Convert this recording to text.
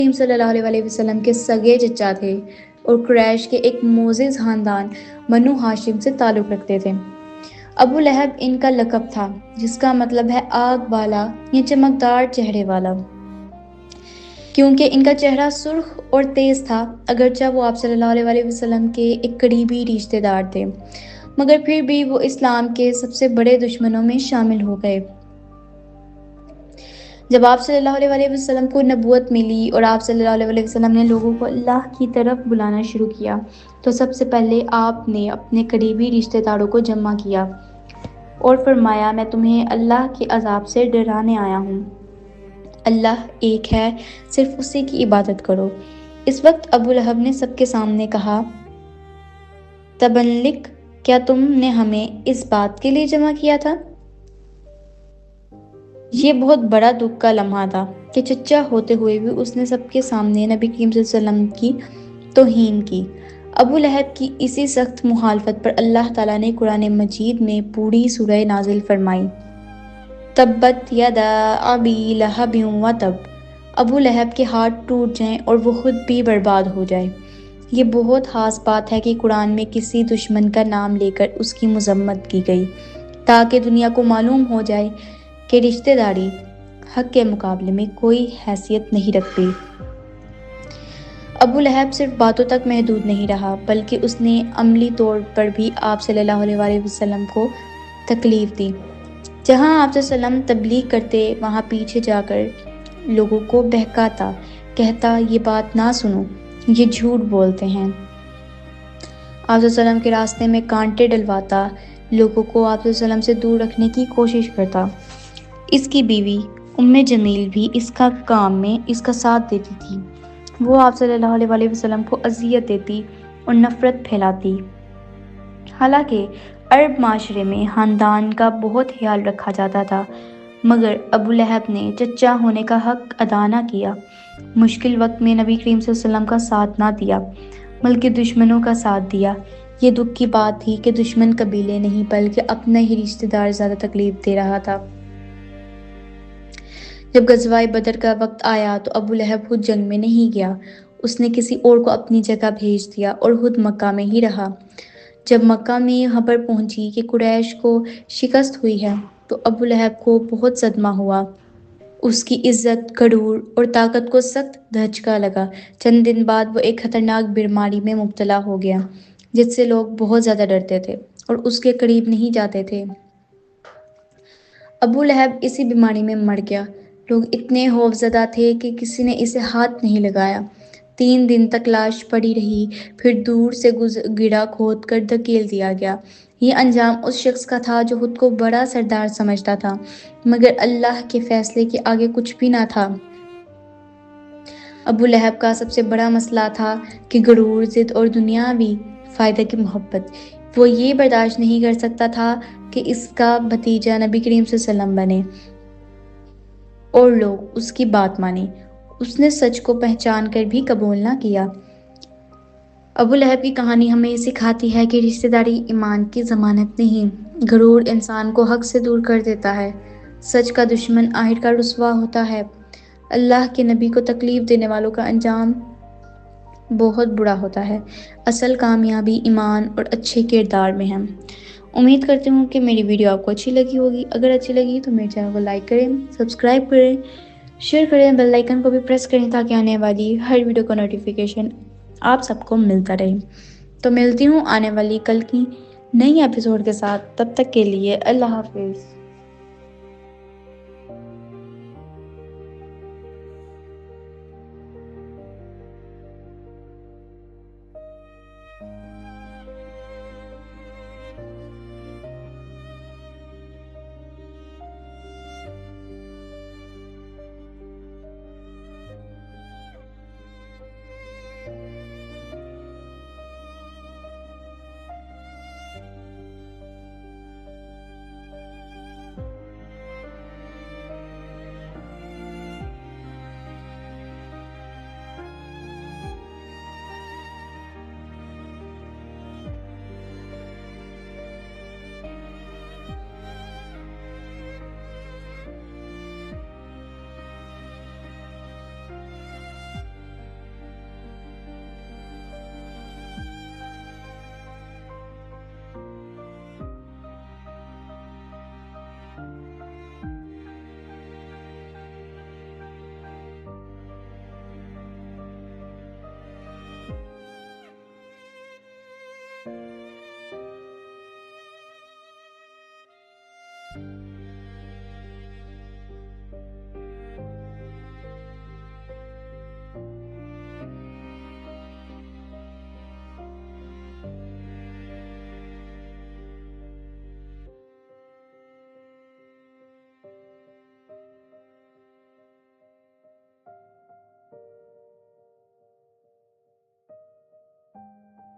کریم صلی اللہ علیہ وسلم کے سگے چچا تھے اور قریش کے ایک معزز خاندان بنو ہاشم سے تعلق رکھتے تھے۔ ابو لہب ان کا لقب تھا، جس کا مطلب ہے آگ والا یا چمکدار چہرے والا، کیونکہ ان کا چہرہ سرخ اور تیز تھا۔ اگرچہ وہ آپ صلی اللہ علیہ وسلم کے ایک قریبی رشتہ دار تھے، مگر پھر بھی وہ اسلام کے سب سے بڑے دشمنوں میں شامل ہو گئے۔ جب آپ صلی اللہ علیہ وسلم کو نبوت ملی اور آپ صلی اللہ علیہ وسلم نے لوگوں کو اللہ کی طرف بلانا شروع کیا، تو سب سے پہلے آپ نے اپنے قریبی رشتہ داروں کو جمع کیا اور فرمایا، میں تمہیں اللہ کے عذاب سے ڈرانے آیا ہوں۔ اللہ ایک ہے، صرف اسی کی عبادت کرو۔ اس وقت ابو لہب نے سب کے سامنے کہا، تبلک، کیا تم نے ہمیں اس بات کے لیے جمع کیا تھا؟ یہ بہت بڑا دکھ کا لمحہ تھا کہ چچا ہوتے ہوئے بھی اس نے سب کے سامنے نبی کریم صلی اللہ علیہ وسلم کی توہین کی۔ ابو لہب کی اسی سخت مخالفت پر اللہ تعالیٰ نے قرآن مجید میں پوری سورہ نازل فرمائی، تبت یدا ابی لہب وتب، ابو لہب کے ہاتھ ٹوٹ جائیں اور وہ خود بھی برباد ہو جائے۔ یہ بہت خاص بات ہے کہ قرآن میں کسی دشمن کا نام لے کر اس کی مذمت کی گئی، تاکہ دنیا کو معلوم ہو جائے کہ رشتہ داری حق کے مقابلے میں کوئی حیثیت نہیں رکھتی۔ ابو لہب صرف باتوں تک محدود نہیں رہا، بلکہ اس نے عملی طور پر بھی آپ صلی اللہ علیہ وسلم کو تکلیف دی۔ جہاں آپ صلی اللہ علیہ وسلم تبلیغ کرتے، وہاں پیچھے جا کر لوگوں کو بہکاتا، کہتا، یہ بات نہ سنو، یہ جھوٹ بولتے ہیں۔ آپ صلی اللہ علیہ وسلم کے راستے میں کانٹے ڈلواتا، لوگوں کو آپ صلی اللہ علیہ وسلم سے دور رکھنے کی کوشش کرتا۔ اس کی بیوی ام جمیل بھی اس کا کام میں اس کا ساتھ دیتی تھی۔ وہ آپ صلی اللہ علیہ وسلم کو اذیت دیتی اور نفرت پھیلاتی۔ حالانکہ عرب معاشرے میں خاندان کا بہت خیال رکھا جاتا تھا، مگر ابو لہب نے چچا ہونے کا حق ادا نہ کیا۔ مشکل وقت میں نبی کریم صلی اللہ علیہ وسلم کا ساتھ نہ دیا، بلکہ دشمنوں کا ساتھ دیا۔ یہ دکھ کی بات تھی کہ دشمن قبیلے نہیں بلکہ اپنا ہی رشتہ دار زیادہ تکلیف دے رہا تھا۔ جب غزوہ بدر کا وقت آیا تو ابو لہب خود جنگ میں نہیں گیا، اس نے کسی اور کو اپنی جگہ بھیج دیا اور خود مکہ میں ہی رہا۔ جب مکہ میں خبر پہنچی کہ قریش کو شکست ہوئی ہے تو ابو لہب کو بہت صدمہ ہوا۔ اس کی عزت، غرور اور طاقت کو سخت دھچکا لگا۔ چند دن بعد وہ ایک خطرناک بیماری میں مبتلا ہو گیا، جس سے لوگ بہت زیادہ ڈرتے تھے اور اس کے قریب نہیں جاتے تھے۔ ابو لہب اسی بیماری میں مر گیا۔ لوگ اتنے خوفزدہ تھے کہ کسی نے اسے ہاتھ نہیں لگایا۔ 3 دن تک لاش پڑی رہی، پھر دور سے گڑھا کھود کر دھکیل دیا گیا۔ یہ انجام اس شخص کا تھا جو خود کو بڑا سردار سمجھتا تھا، مگر اللہ کے فیصلے کے آگے کچھ بھی نہ تھا۔ ابو لہب کا سب سے بڑا مسئلہ تھا کہ غرور، ضد اور دنیاوی فائدے کی محبت۔ وہ یہ برداشت نہیں کر سکتا تھا کہ اس کا بھتیجا نبی کریم صلی اللہ علیہ وسلم بنے اور لوگ اس کی بات مانیں۔ اس نے سچ کو پہچان کر بھی قبول نہ کیا۔ ابو لہب کی کہانی ہمیں سکھاتی ہے کہ رشتہ داری ایمان کی ضمانت نہیں۔ غرور انسان کو حق سے دور کر دیتا ہے۔ سچ کا دشمن آخرکار رسوا ہوتا ہے۔ اللہ کے نبی کو تکلیف دینے والوں کا انجام بہت برا ہوتا ہے۔ اصل کامیابی ایمان اور اچھے کردار میں ہے۔ امید کرتی ہوں کہ میری ویڈیو آپ کو اچھی لگی ہوگی۔ اگر اچھی لگی تو میرے چینل کو لائک کریں، سبسکرائب کریں، شیئر کریں، بیل آئیکن کو بھی پریس کریں تاکہ آنے والی ہر ویڈیو کا نوٹیفیکیشن آپ سب کو ملتا رہے۔ تو ملتی ہوں آنے والی کل کی نئی ایپیسوڈ کے ساتھ، تب تک کے لیے اللہ حافظ۔